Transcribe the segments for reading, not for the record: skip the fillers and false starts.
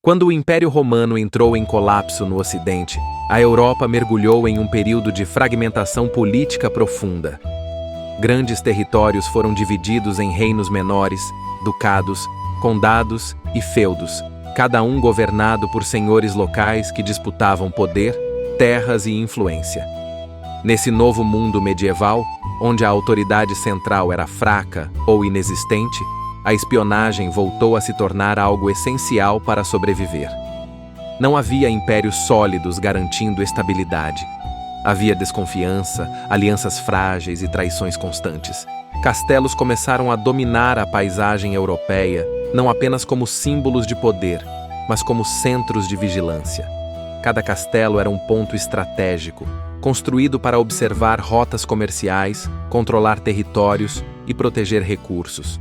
Quando o Império Romano entrou em colapso no Ocidente, a Europa mergulhou em um período de fragmentação política profunda. Grandes territórios foram divididos em reinos menores, ducados, condados e feudos, cada um governado por senhores locais que disputavam poder, terras e influência. Nesse novo mundo medieval, onde a autoridade central era fraca ou inexistente, a espionagem voltou a se tornar algo essencial para sobreviver. Não havia impérios sólidos garantindo estabilidade. Havia desconfiança, alianças frágeis e traições constantes. Castelos começaram a dominar a paisagem europeia, não apenas como símbolos de poder, mas como centros de vigilância. Cada castelo era um ponto estratégico, construído para observar rotas comerciais, controlar territórios e proteger recursos.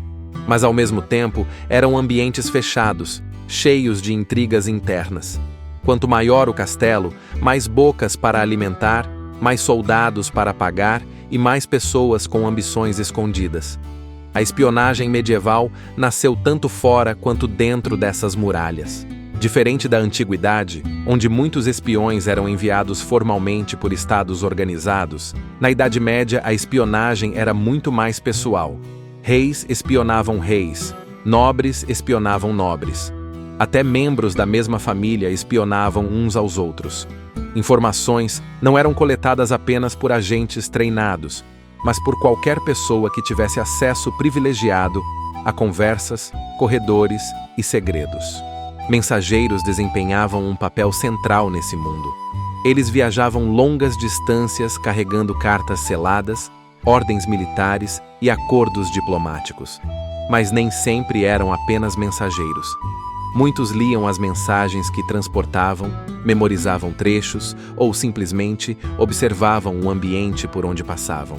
Mas, ao mesmo tempo, eram ambientes fechados, cheios de intrigas internas. Quanto maior o castelo, mais bocas para alimentar, mais soldados para pagar e mais pessoas com ambições escondidas. A espionagem medieval nasceu tanto fora quanto dentro dessas muralhas. Diferente da antiguidade, onde muitos espiões eram enviados formalmente por estados organizados, na Idade Média a espionagem era muito mais pessoal. Reis espionavam reis, nobres espionavam nobres. Até membros da mesma família espionavam uns aos outros. Informações não eram coletadas apenas por agentes treinados, mas por qualquer pessoa que tivesse acesso privilegiado a conversas, corredores e segredos. Mensageiros desempenhavam um papel central nesse mundo. Eles viajavam longas distâncias carregando cartas seladas, ordens militares e acordos diplomáticos. Mas nem sempre eram apenas mensageiros. Muitos liam as mensagens que transportavam, memorizavam trechos ou simplesmente observavam o ambiente por onde passavam.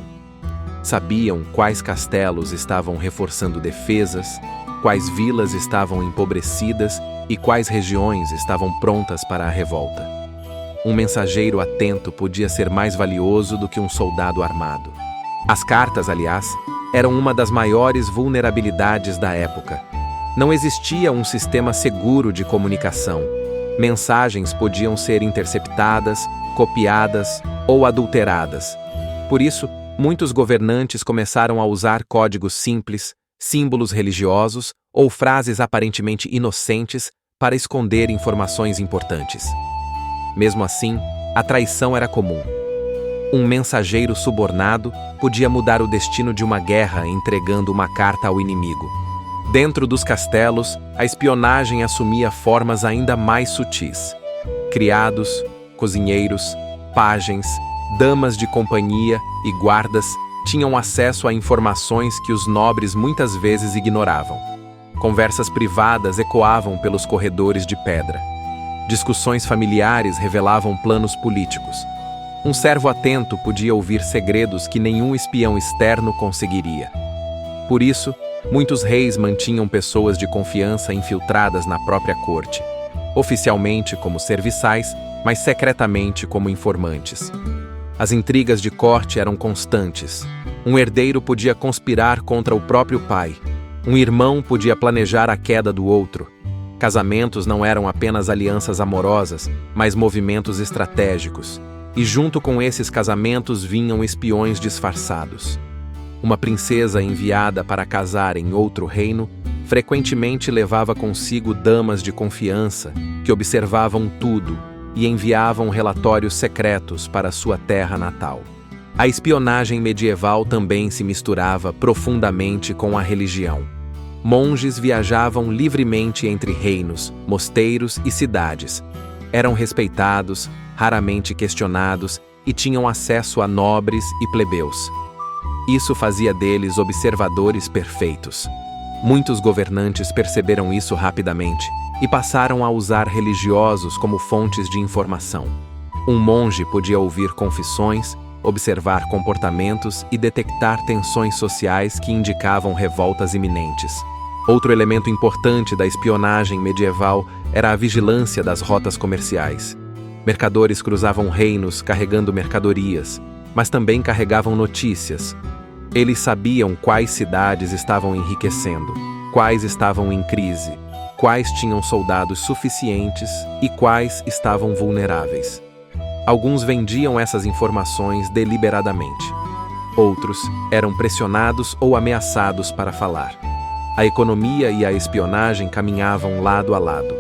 Sabiam quais castelos estavam reforçando defesas, quais vilas estavam empobrecidas e quais regiões estavam prontas para a revolta. Um mensageiro atento podia ser mais valioso do que um soldado armado. As cartas, aliás, eram uma das maiores vulnerabilidades da época. Não existia um sistema seguro de comunicação. Mensagens podiam ser interceptadas, copiadas ou adulteradas. Por isso, muitos governantes começaram a usar códigos simples, símbolos religiosos ou frases aparentemente inocentes para esconder informações importantes. Mesmo assim, a traição era comum. Um mensageiro subornado podia mudar o destino de uma guerra entregando uma carta ao inimigo. Dentro dos castelos, a espionagem assumia formas ainda mais sutis. Criados, cozinheiros, pajens, damas de companhia e guardas tinham acesso a informações que os nobres muitas vezes ignoravam. Conversas privadas ecoavam pelos corredores de pedra. Discussões familiares revelavam planos políticos. Um servo atento podia ouvir segredos que nenhum espião externo conseguiria. Por isso, muitos reis mantinham pessoas de confiança infiltradas na própria corte, oficialmente como serviçais, mas secretamente como informantes. As intrigas de corte eram constantes. Um herdeiro podia conspirar contra o próprio pai. Um irmão podia planejar a queda do outro. Casamentos não eram apenas alianças amorosas, mas movimentos estratégicos. E junto com esses casamentos vinham espiões disfarçados. Uma princesa enviada para casar em outro reino frequentemente levava consigo damas de confiança que observavam tudo e enviavam relatórios secretos para sua terra natal. A espionagem medieval também se misturava profundamente com a religião. Monges viajavam livremente entre reinos, mosteiros e cidades. Eram respeitados, raramente questionados e tinham acesso a nobres e plebeus. Isso fazia deles observadores perfeitos. Muitos governantes perceberam isso rapidamente e passaram a usar religiosos como fontes de informação. Um monge podia ouvir confissões, observar comportamentos e detectar tensões sociais que indicavam revoltas iminentes. Outro elemento importante da espionagem medieval era a vigilância das rotas comerciais. Mercadores cruzavam reinos carregando mercadorias, mas também carregavam notícias. Eles sabiam quais cidades estavam enriquecendo, quais estavam em crise, quais tinham soldados suficientes e quais estavam vulneráveis. Alguns vendiam essas informações deliberadamente. Outros eram pressionados ou ameaçados para falar. A economia e a espionagem caminhavam lado a lado.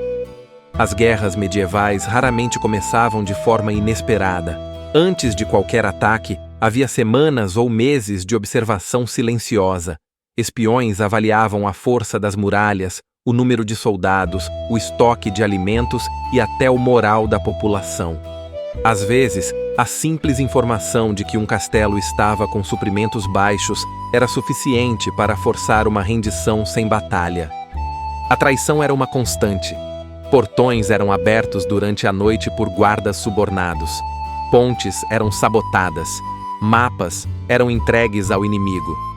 As guerras medievais raramente começavam de forma inesperada. Antes de qualquer ataque, havia semanas ou meses de observação silenciosa. Espiões avaliavam a força das muralhas, o número de soldados, o estoque de alimentos e até o moral da população. Às vezes, a simples informação de que um castelo estava com suprimentos baixos era suficiente para forçar uma rendição sem batalha. A traição era uma constante. Portões eram abertos durante a noite por guardas subornados. Pontes eram sabotadas. Mapas eram entregues ao inimigo.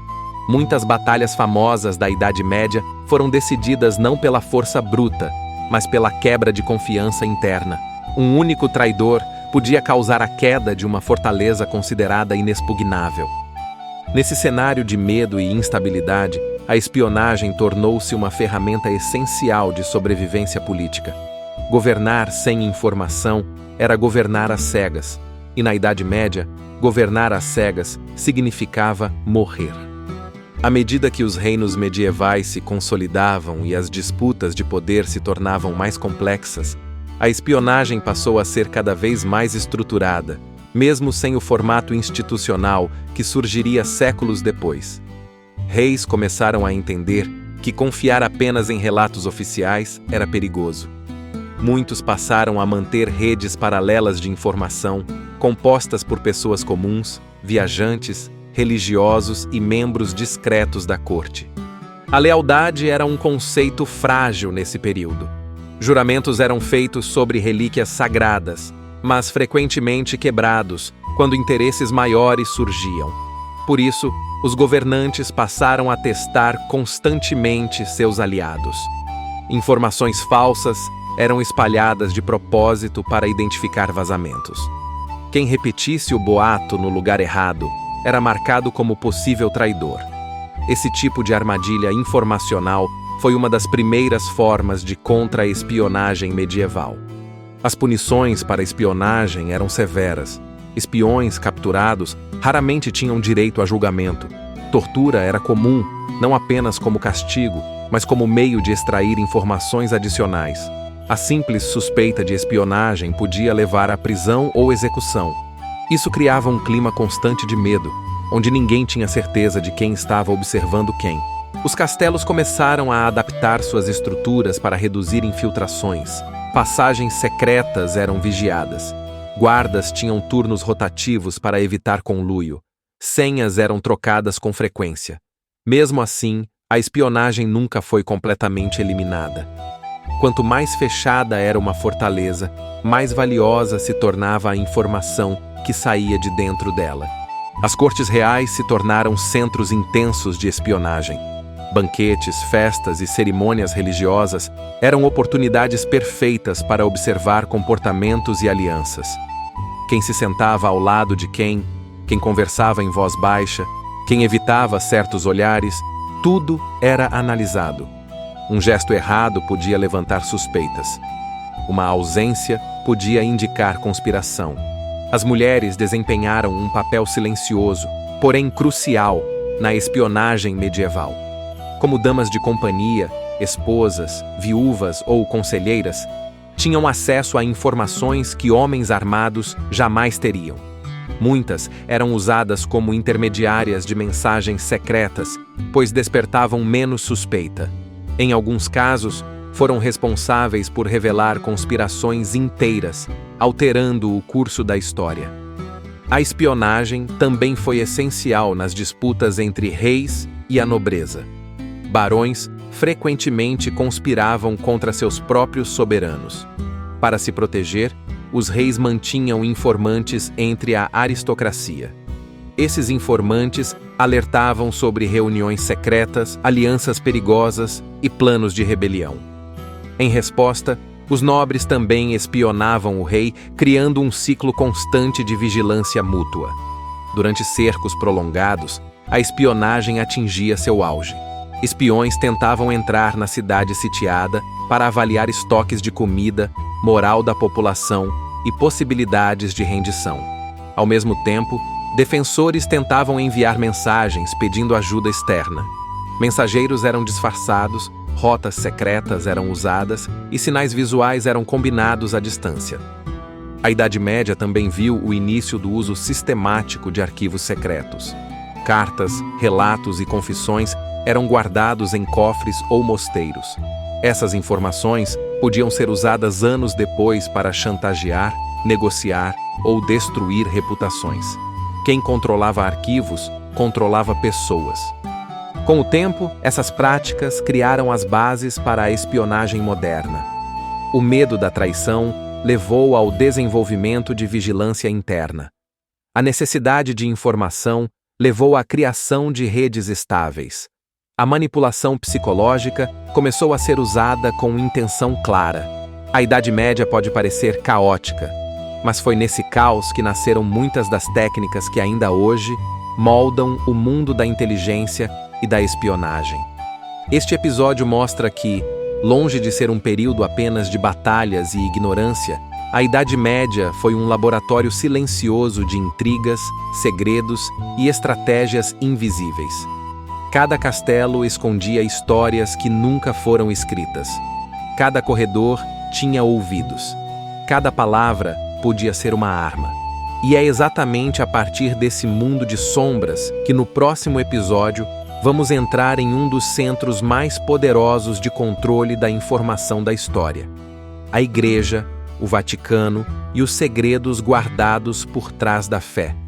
Muitas batalhas famosas da Idade Média foram decididas não pela força bruta, mas pela quebra de confiança interna. Um único traidor podia causar a queda de uma fortaleza considerada inexpugnável. Nesse cenário de medo e instabilidade, a espionagem tornou-se uma ferramenta essencial de sobrevivência política. Governar sem informação era governar às cegas, e na Idade Média, governar às cegas significava morrer. À medida que os reinos medievais se consolidavam e as disputas de poder se tornavam mais complexas, a espionagem passou a ser cada vez mais estruturada, mesmo sem o formato institucional que surgiria séculos depois. Reis começaram a entender que confiar apenas em relatos oficiais era perigoso. Muitos passaram a manter redes paralelas de informação, compostas por pessoas comuns, viajantes, religiosos e membros discretos da corte. A lealdade era um conceito frágil nesse período. Juramentos eram feitos sobre relíquias sagradas, mas frequentemente quebrados quando interesses maiores surgiam. Por isso, os governantes passaram a testar constantemente seus aliados. Informações falsas eram espalhadas de propósito para identificar vazamentos. Quem repetisse o boato no lugar errado era marcado como possível traidor. Esse tipo de armadilha informacional foi uma das primeiras formas de contra-espionagem medieval. As punições para espionagem eram severas. Espiões capturados raramente tinham direito a julgamento. Tortura era comum, não apenas como castigo, mas como meio de extrair informações adicionais. A simples suspeita de espionagem podia levar à prisão ou execução. Isso criava um clima constante de medo, onde ninguém tinha certeza de quem estava observando quem. Os castelos começaram a adaptar suas estruturas para reduzir infiltrações. Passagens secretas eram vigiadas. Guardas tinham turnos rotativos para evitar conluio. Senhas eram trocadas com frequência. Mesmo assim, a espionagem nunca foi completamente eliminada. Quanto mais fechada era uma fortaleza, mais valiosa se tornava a informação que saía de dentro dela. As cortes reais se tornaram centros intensos de espionagem. Banquetes, festas e cerimônias religiosas eram oportunidades perfeitas para observar comportamentos e alianças. Quem se sentava ao lado de quem conversava em voz baixa, quem evitava certos olhares, tudo era analisado. Um gesto errado podia levantar suspeitas. Uma ausência podia indicar conspiração. As mulheres desempenharam um papel silencioso, porém crucial, na espionagem medieval. Como damas de companhia, esposas, viúvas ou conselheiras, tinham acesso a informações que homens armados jamais teriam. Muitas eram usadas como intermediárias de mensagens secretas, pois despertavam menos suspeita. Em alguns casos, foram responsáveis por revelar conspirações inteiras, alterando o curso da história. A espionagem também foi essencial nas disputas entre reis e a nobreza. Barões frequentemente conspiravam contra seus próprios soberanos. Para se proteger, os reis mantinham informantes entre a aristocracia. Esses informantes alertavam sobre reuniões secretas, alianças perigosas e planos de rebelião. Em resposta, os nobres também espionavam o rei, criando um ciclo constante de vigilância mútua. Durante cercos prolongados, a espionagem atingia seu auge. Espiões tentavam entrar na cidade sitiada para avaliar estoques de comida, moral da população e possibilidades de rendição. Ao mesmo tempo, defensores tentavam enviar mensagens pedindo ajuda externa. Mensageiros eram disfarçados, rotas secretas eram usadas e sinais visuais eram combinados à distância. A Idade Média também viu o início do uso sistemático de arquivos secretos. Cartas, relatos e confissões eram guardados em cofres ou mosteiros. Essas informações podiam ser usadas anos depois para chantagear, negociar ou destruir reputações. Quem controlava arquivos, controlava pessoas. Com o tempo, essas práticas criaram as bases para a espionagem moderna. O medo da traição levou ao desenvolvimento de vigilância interna. A necessidade de informação levou à criação de redes estáveis. A manipulação psicológica começou a ser usada com intenção clara. A Idade Média pode parecer caótica, mas foi nesse caos que nasceram muitas das técnicas que ainda hoje moldam o mundo da inteligência e da espionagem. Este episódio mostra que, longe de ser um período apenas de batalhas e ignorância, a Idade Média foi um laboratório silencioso de intrigas, segredos e estratégias invisíveis. Cada castelo escondia histórias que nunca foram escritas. Cada corredor tinha ouvidos. Cada palavra podia ser uma arma. E é exatamente a partir desse mundo de sombras que no próximo episódio vamos entrar em um dos centros mais poderosos de controle da informação da história: a Igreja, o Vaticano e os segredos guardados por trás da fé.